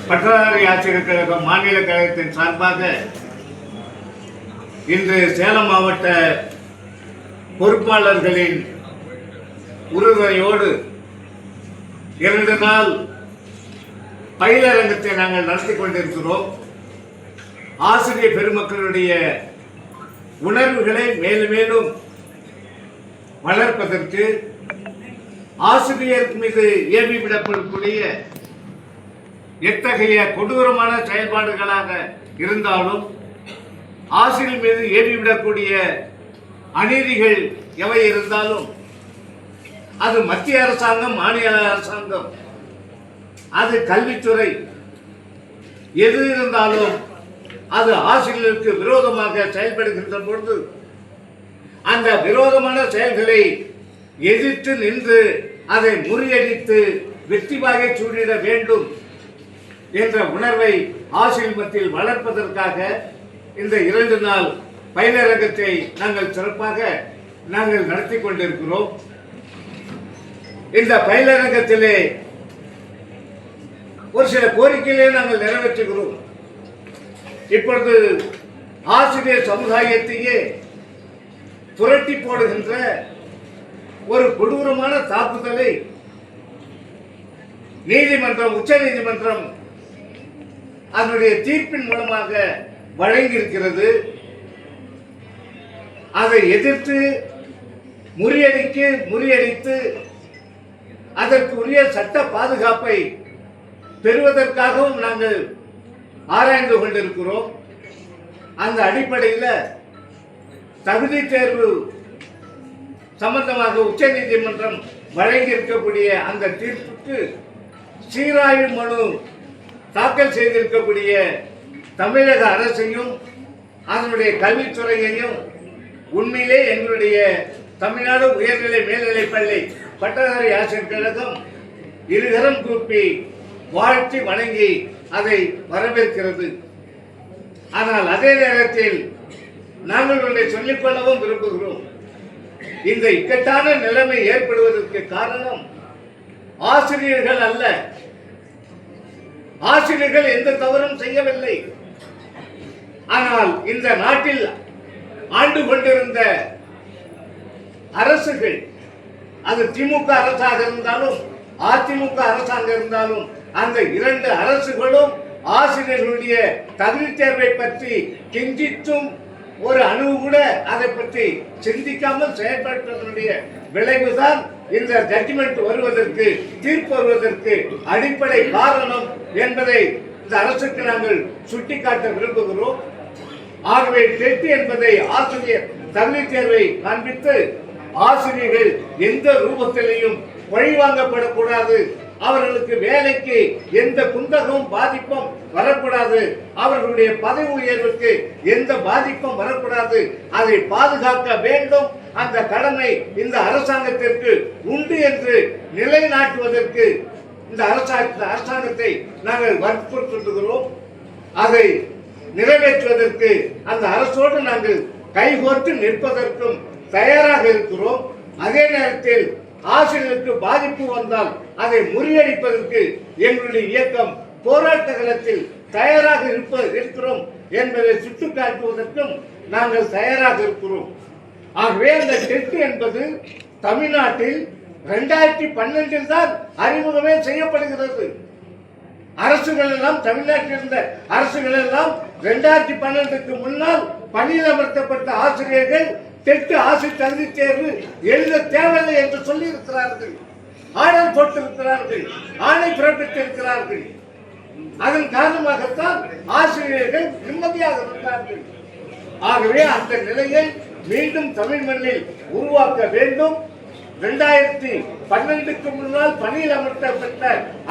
பட்டதாரி ஆசிரியர் கழகம் மாநில கழகத்தின் சார்பாக இன்று சேலம் மாவட்ட பொறுப்பாளர்களின் உறுதுணையோடு 2 நாள் பயிலரங்கத்தை நாங்கள் நடத்தி கொண்டிருக்கிறோம். ஆசிரியர் பெருமக்களுடைய உணர்வுகளை மேலும் மேலும் வளர்ப்பதற்கு, ஆசிரியர் மீது ஏவிவிடப்படக்கூடிய எத்தகைய கொடூரமான செயல்பாடுகளாக இருந்தாலும், ஆசிரியர் மீது ஏவிவிடக்கூடிய அநீதிகள் எவை இருந்தாலும், அது மத்திய அரசாங்கம், மாநில அரசாங்கம், அது கல்வித்துறை, எது இருந்தாலும் அது ஆசிரியர்களுக்கு விரோதமாக செயல்படுகின்ற பொழுது அந்த விரோதமான செயல்களை எதிர்த்து நின்று அதை முறியடித்து வெற்றிவாக சூடிட வேண்டும் என்ற உணர்வை ஆசிரியர் மத்தியில் வளர்ப்பதற்காக இந்த 2 நாள் பயிலரங்கத்தை நாங்கள் சிறப்பாக நடத்தி கொண்டிருக்கிறோம். இந்த பயிலரங்கத்திலே ஒரு சில கோரிக்கைகளை நாங்கள் நிறைவேற்றுகிறோம். இப்பொழுது ஆசிரியர் சமுதாயத்தையே புரட்டி போடுகின்ற ஒரு கொடூரமான தாக்குதலை நீதிமன்றம், உச்ச நீதிமன்றம் அதனுடைய தீர்ப்பின் மூலமாக வழங்கியிருக்கிறது. அதை எதிர்த்து முறியடித்து அதற்கு உரிய சட்ட பாதுகாப்பை பெறுவதற்காகவும் நாங்கள் ஆராய்ந்து கொண்டிருக்கிறோம். அந்த அடிப்படையில் தகுதி தேர்வு சம்பந்தமாக உச்ச நீதிமன்றம் வழங்கியிருக்கக்கூடிய அந்த தீர்ப்புக்கு சீராய்வு மனு தாக்கல் செய்திருக்கக்கூடிய தமிழக அரசையும் அதனுடைய கல்வித்துறையையும் உண்மையிலே எங்களுடைய தமிழ்நாடு உயர்நிலை மேல்நிலைப் பள்ளி பட்டதாரி ஆசிரியர் கழகம் இருகரம் கூப்பி வாழ்த்தி வணங்கி அதை வரவேற்கிறது. ஆனால் அதே நேரத்தில் நாங்கள் ஒன்றை சொல்லிக்கொள்ளவும் விரும்புகிறோம். இந்த இக்கட்டான நிலைமை ஏற்படுவதற்கு காரணம் ஆசிரியர்கள் அல்ல. ஆசிரியர்கள் எந்த தவறும் செய்யவில்லை. ஆனால் இந்த நாட்டில் ஆண்டு கொண்டிருந்த அரசுகள், அது திமுக அரசாக இருந்தாலும் அதிமுக அரசாங்கம் இருந்தாலும், அந்த 2 அரசுகளும் ஆசிரியர்களுடைய தகுதி தேர்வை பற்றி கிஞ்சித்தும் ஒரு அணுவு கூட அதை பற்றி சிந்திக்காமல் செயல்படுத்துவதனுடைய விளைவுதான் இந்த ஜட்ஜ்மெண்ட் வருவதற்கு, தீர்ப்பு வருவதற்கு அடிப்படை காரணம் என்பதை இந்த அரசுக்கு நாங்கள் சுட்டிக்காட்ட விரும்புகிறோம். ஆகவே டெட் என்பதை ஆசிரியர் தகுதி தேர்வை காண்பித்து ஆசிரியர்கள் எந்த ரூபத்திலையும் பழிவாங்கப்படக்கூடாது, அவர்களுக்கு வேலைக்கு எந்த குந்தகமும் பாதிப்பும் வரக்கூடாது, அவர்களுடைய பதவி உயர்வுக்கு எந்த பாதிப்பும் வரக்கூடாது, அதை பாதுகாக்க வேண்டும். அந்த கடமை இந்த அரசாங்கத்திற்கு உண்டு என்று நிலைநாட்டுவதற்கு இந்த அரசாங்கத்தை நாங்கள் வற்புறுத்துகிறோம். அதை நிறைவேற்றுவதற்கு அந்த அரசோடு நாங்கள் கைகோர்த்து நிற்பதற்கும் தயாராக இருக்கிறோம். அதே நேரத்தில் ஆசிரியர்களுக்கு பாதிப்பு வந்தால் அதை முறியடிப்பதற்கு எங்களுடைய இயக்கம் போராட்ட களத்தில் தயாராக இருக்கிறோம் என்பதை சுட்டிக்காட்டுவதற்கும் நாங்கள் தயாராக இருக்கிறோம். ஆகவே அந்த டெட் என்பது தமிழ்நாட்டில் 2012 தான் அறிமுகமே செய்யப்படுகிறது. அரசுகள் எல்லாம், தமிழ்நாட்டில் இருந்த அரசுகள் எல்லாம் 2012க்கு முன்னால் பணியில் அமர்த்தப்பட்ட ஆசிரியர்கள் டெட் ஆசிரியர் தகுதி தேர்வு எழுத தேவையில்லை என்று சொல்லி இருக்கிறார்கள், ஆர்டர் போட்டிருக்கிறார்கள், ஆணை பிறப்பித்திருக்கிறார்கள். அதன் காரணமாகத்தான் ஆசிரியர்கள் நிம்மதியாக இருக்கிறார்கள். ஆகவே அந்த நிலையை மீண்டும் தமிழ் மண்ணில் உருவாக்க வேண்டும். 2012க்கு முன்னால் பணியில் அமர்த்தப்பட்ட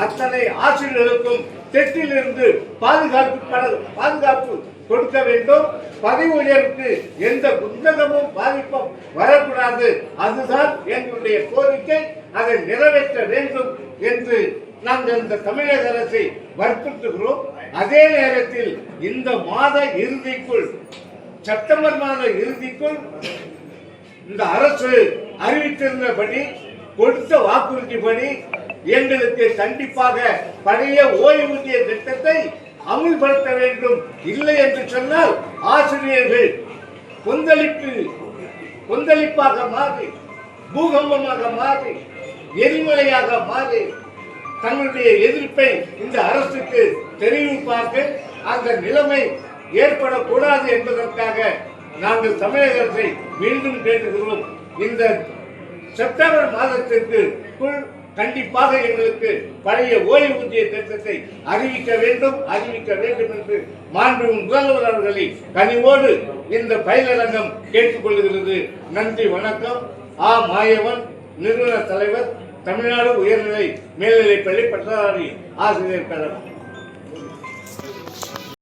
அத்தனை ஆசிரியர்களுக்கும் டெட்டில் இருந்து பாதுகாப்பு கொடுக்க வேண்டும். பதவி உயர்வுக்கு எந்த புத்தகமும் பாதிப்பும் வரக்கூடாது. அதுதான் எங்களுடைய கோரிக்கை. அதை நிறைவேற்ற வேண்டும் என்று நாங்கள் இந்த தமிழக அரசை வற்புறுத்துகிறோம். அதே நேரத்தில் இந்த மாத இறுதிக்குள், செப்டம்பர் மாத இறுதிக்குள் இந்த அரசு அறிவித்திருந்தபடி, கொடுத்த வாக்குறுதிப்படி எங்களுக்கு கண்டிப்பாக பழைய ஓய்வூதிய திட்டத்தை அமுல்படுத்த வேண்டும். இல்லை என்று சொன்னால் ஆசிரியர்கள் கொந்தளிப்பாக மாறி, பூகம்பமாக மாறி, எரிமலையாக மாறி தங்களுடைய எதிர்ப்பை இந்த அரசுக்கு தெரிவிப்பார்கள். அந்த நிலைமை ஏற்படக்கூடாது என்பதற்காக நாங்கள் தமிழக அரசை மீண்டும் கேட்டுகிறோம். இந்த செப்டம்பர் மாதத்திற்குள் கண்டிப்பாக எங்களுக்கு பழைய ஓய்வூதிய திட்டத்தை அறிவிக்க வேண்டும் என்று மாண்பு முதல்வர் அவர்களை கனிவோடு இந்த பயிலரங்கம் கேட்டுக்கொள்கிறது. நன்றி, வணக்கம். மாயவன், நிறுவன தலைவர், தமிழ்நாடு உயர்நிலை மேல்நிலைப்பள்ளி பட்டதாரி ஆசிரியர் கழகம்.